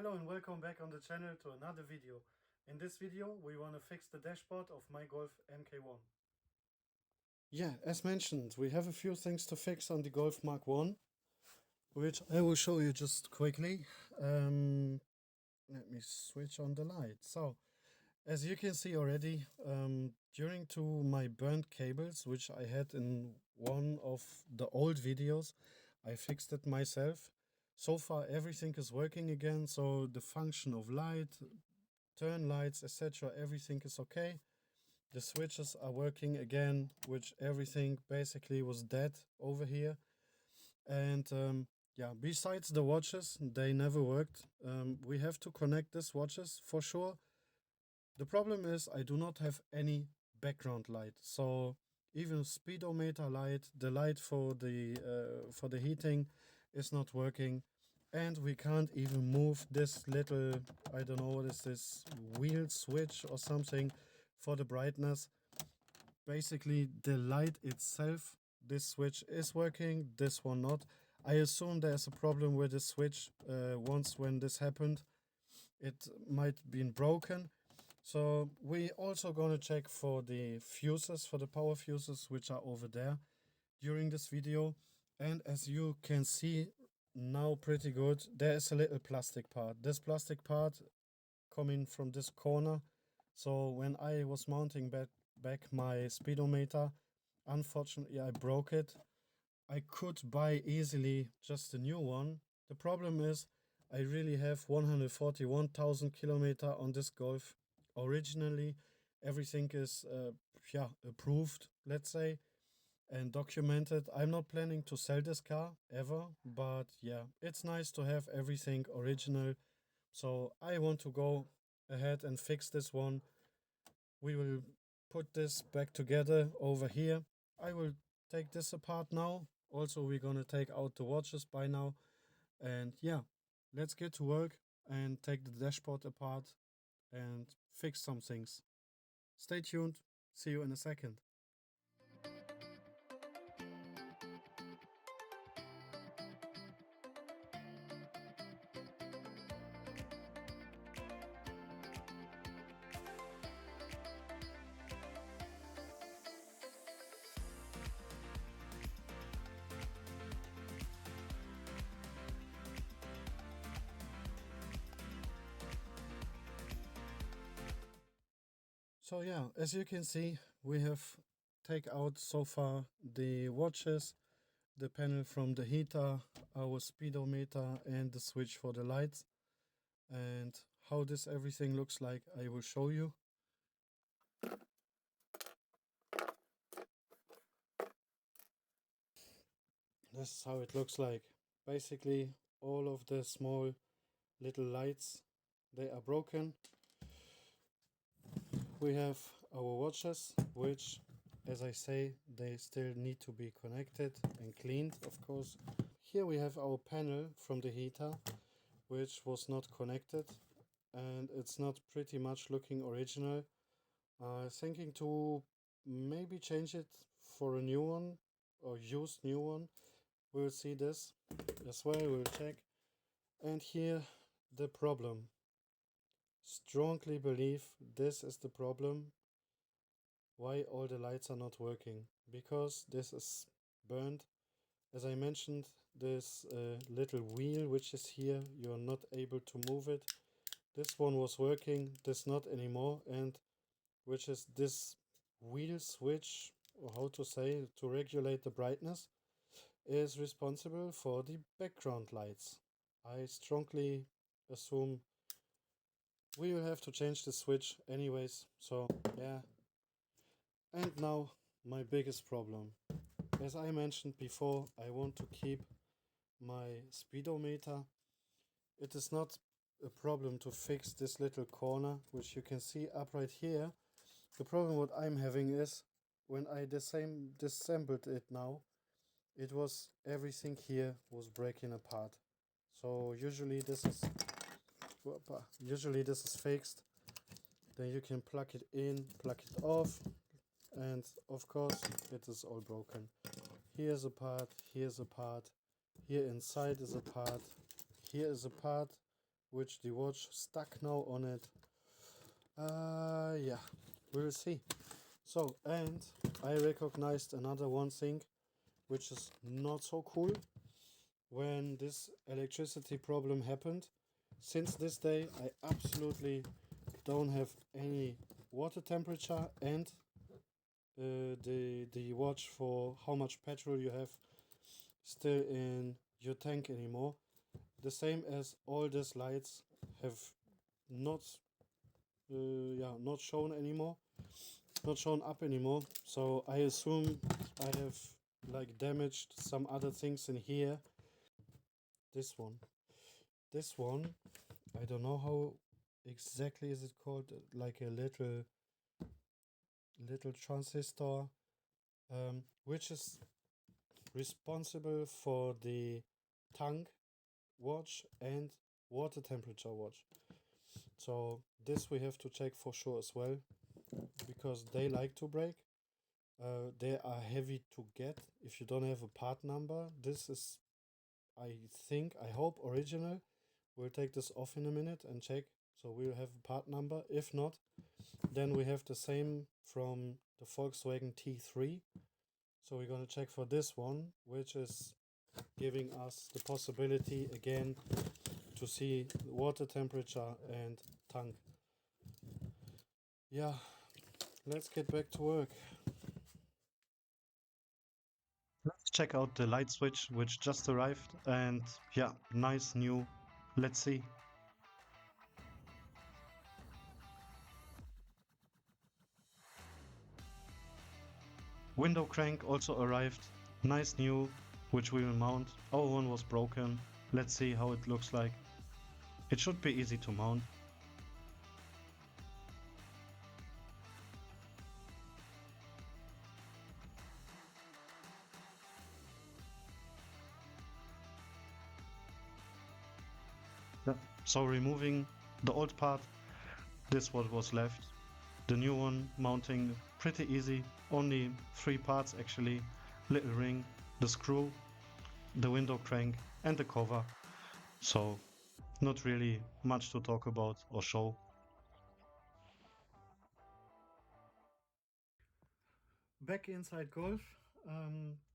Hello and welcome back on the channel to another video. In this video we want to fix the dashboard of my Golf Mk1. Yeah, as mentioned, we have a few things to fix on the Golf Mk1, which I will show you just quickly. Let me switch on the light. So, as you can see already, during my burnt cables, which I had in one of the old videos, I fixed it myself. So far everything is working again, so the function of light, turn lights, etc., everything is okay. The switches are working again, which everything basically was dead over here. And yeah, besides the watches, they never worked. We have to connect these watches for sure. The problem is I do not have any background light, so even speedometer light, the light for the heating, is not working, and we can't even move this little, I don't know what is this, wheel switch or something for the brightness. Basically the light itself, this switch is working, this one not. I assume there's a problem with the switch. Once when this happened, it might been broken. So we also gonna check for the fuses, for the power fuses, which are over there during this video. And as you can see now pretty good, there is a little plastic part. This plastic part coming from this corner. So when I was mounting back my speedometer, unfortunately I broke it. I could buy easily just a new one. The problem is I really have 141,000 kilometers on this Golf. Originally everything is yeah, approved, let's say, and documented. I'm not planning to sell this car ever, but yeah, it's nice to have everything original. So I want to go ahead and fix this one. We will put this back together over here. I will take this apart now. Also, we're gonna take out the watches by now. And yeah, let's get to work and take the dashboard apart and fix some things. Stay tuned. See you in a second. So yeah, as you can see, we have take out so far the watches, the panel from the heater, our speedometer, and the switch for the lights. And how this everything looks like, I will show you. This is how it looks like. Basically, all of the small little lights, they are broken. We have our watches, which, as I say, they still need to be connected and cleaned, of course. Here we have our panel from the heater, which was not connected, and it's not pretty much looking original. Thinking to maybe change it for a new one or used new one. We'll see this as well, we'll check. And here the problem. Strongly believe this is the problem why all the lights are not working, because this is burned. As I mentioned, this little wheel which is here, you're not able to move it. This one was working, this not anymore, and which is this wheel switch, or how to say, to regulate the brightness, is responsible for the background lights. I strongly assume we will have to change the switch anyways, so yeah. And now my biggest problem. As I mentioned before, I want to keep my speedometer. It is not a problem to fix this little corner, which you can see up right here. The problem what I'm having is when I disassembled it now, it was everything here was breaking apart. So usually this is fixed. Then you can plug it in, plug it off, and of course it is all broken. Here's a part, here's a part, here inside is a part, here is a part, which the watch stuck now on it. Yeah, we'll see. So, and I recognized another one thing which is not so cool. When this electricity problem happened, since this day I absolutely don't have any water temperature and the watch for how much petrol you have still in your tank anymore. The same as all these lights have not not shown anymore, not shown up anymore. So I assume I have like damaged some other things in here. This one, I don't know how exactly is it called, like a little transistor, which is responsible for the tank watch and water temperature watch. So this we have to check for sure as well, because they like to break. They are heavy to get if you don't have a part number. This is, I think, I hope, original. We'll take this off in a minute and check. So we'll have a part number. If not, then we have the same from the Volkswagen T3. So we're going to check for this one, which is giving us the possibility again to see water temperature and tank. Yeah, let's get back to work. Let's check out the light switch which just arrived, and yeah, nice new. Let's see. Window crank also arrived, nice new, which we will mount. Our one was broken. Let's see how it looks like. It should be easy to mount. So removing the old part, this what was left. The new one mounting pretty easy, only 3 parts actually. Little ring, the screw, the window crank and the cover. So not really much to talk about or show. Back inside Golf,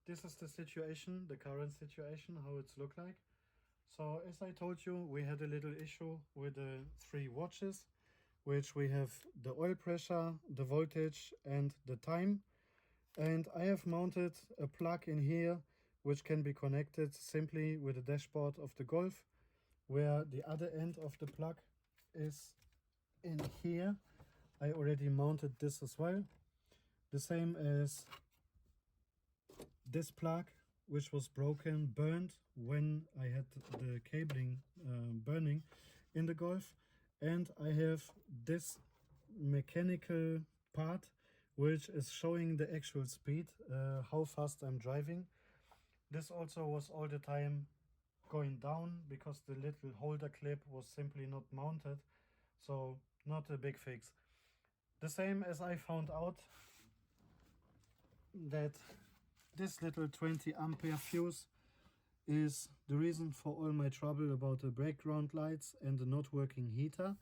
this is the situation, the current situation, how it's look like. So as I told you, we had a little issue with the 3 watches, which we have the oil pressure, the voltage and the time. And I have mounted a plug in here, which can be connected simply with the dashboard of the Golf, where the other end of the plug is in here. I already mounted this as well. The same as this plug, which was broken, burned when I had the cabling burning in the Golf. And I have this mechanical part which is showing the actual speed, how fast I'm driving. This also was all the time going down because the little holder clip was simply not mounted, so not a big fix. The same as I found out that this little 20 ampere fuse is the reason for all my trouble about the background lights and the not working heater,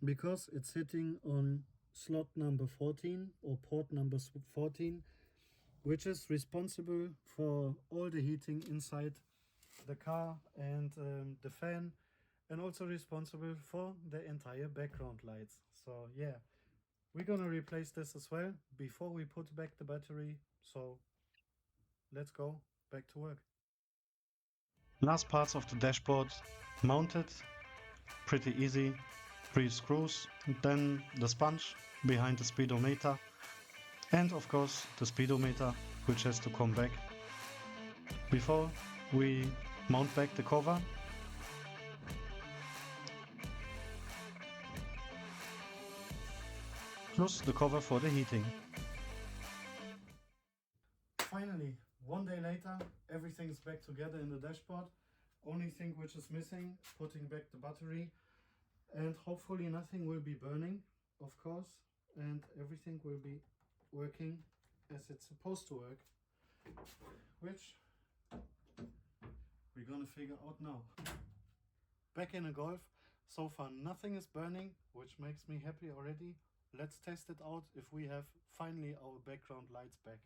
because it's sitting on slot number 14 or port number 14, which is responsible for all the heating inside the car and the fan, and also responsible for the entire background lights. So yeah, we're gonna replace this as well before we put back the battery. So let's go back to work. Last parts of the dashboard mounted, pretty easy. 3 screws, then the sponge behind the speedometer, and of course the speedometer, which has to come back. Before we mount back the cover, plus the cover for the heating. Finally, one day later, everything is back together in the dashboard. Only thing which is missing, putting back the battery, and hopefully nothing will be burning, of course, and everything will be working as it's supposed to work, which we're gonna figure out now. Back in a Golf, So far nothing is burning, which makes me happy already. Let's test it out if we have finally our background lights back.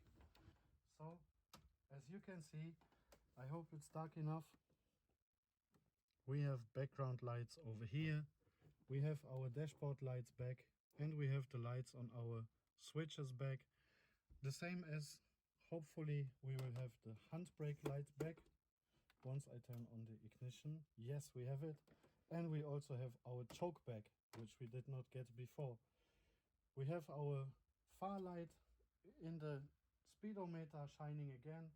So as you can see, I hope it's dark enough. We have background lights over here. We have our dashboard lights back, and we have the lights on our switches back. The same as hopefully we will have the handbrake lights back once I turn on the ignition. Yes, we have it. And we also have our choke back, which we did not get before. We have our far light in the speedometer shining again.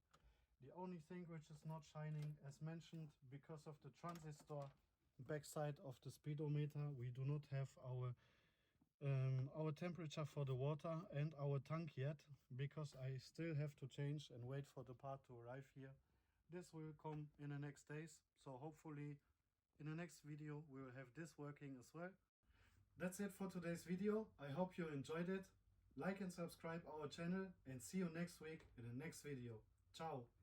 The only thing which is not shining, as mentioned, because of the transistor backside of the speedometer, we do not have our temperature for the water and our tank yet, because I still have to change and wait for the part to arrive here. This will come in the next days, so hopefully in the next video we will have this working as well. That's it for today's video. I hope you enjoyed it. Like and subscribe our channel, and see you next week in the next video. Ciao!